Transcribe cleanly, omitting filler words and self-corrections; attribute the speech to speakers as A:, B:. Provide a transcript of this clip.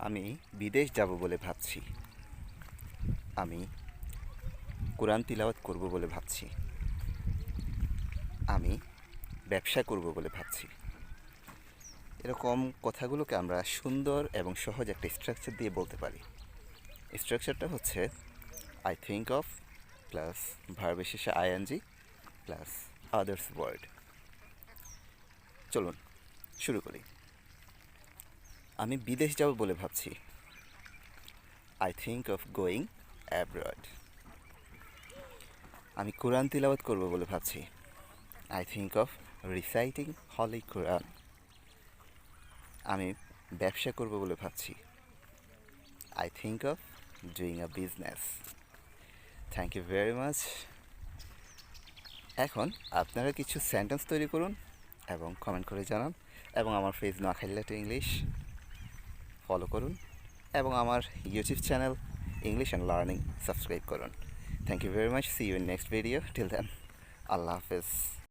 A: আমি বিদেশ যাব বলে ভাবছি। আমি কোরআন তিলাওয়াত করব বলে ভাবছি। আমি ব্যবসা করব বলে ভাবছি। এরকম কথাগুলোকে আমরা সুন্দর এবং সহজ একটা স্ট্রাকচার দিয়ে বলতে পারি। স্ট্রাকচারটা হচ্ছে আই থিঙ্ক অফ প্লাস ভার্বের শেষে আইএনজি প্লাস আদার্স ওয়ার্ড। চলুন শুরু করি। আমি বিদেশ যাব বলে ভাবছি। I think of going abroad. আমি কোরআন তিলাওয়াত করব বলে ভাবছি। I think of reciting Holy Quran. আমি ব্যবসা করব বলে ভাবছি। I think of doing a business. Thank you very much. এখন আপনারা কিছু সেন্টেন্স তৈরি করুন এবং কমেন্ট করে জানান এবং আমার page Noakhali to English follow করুন এবং আমার YouTube channel English and learning subscribe করুন। Thank you very much. See you in next video. Till then, আল্লাহ হাফেজ।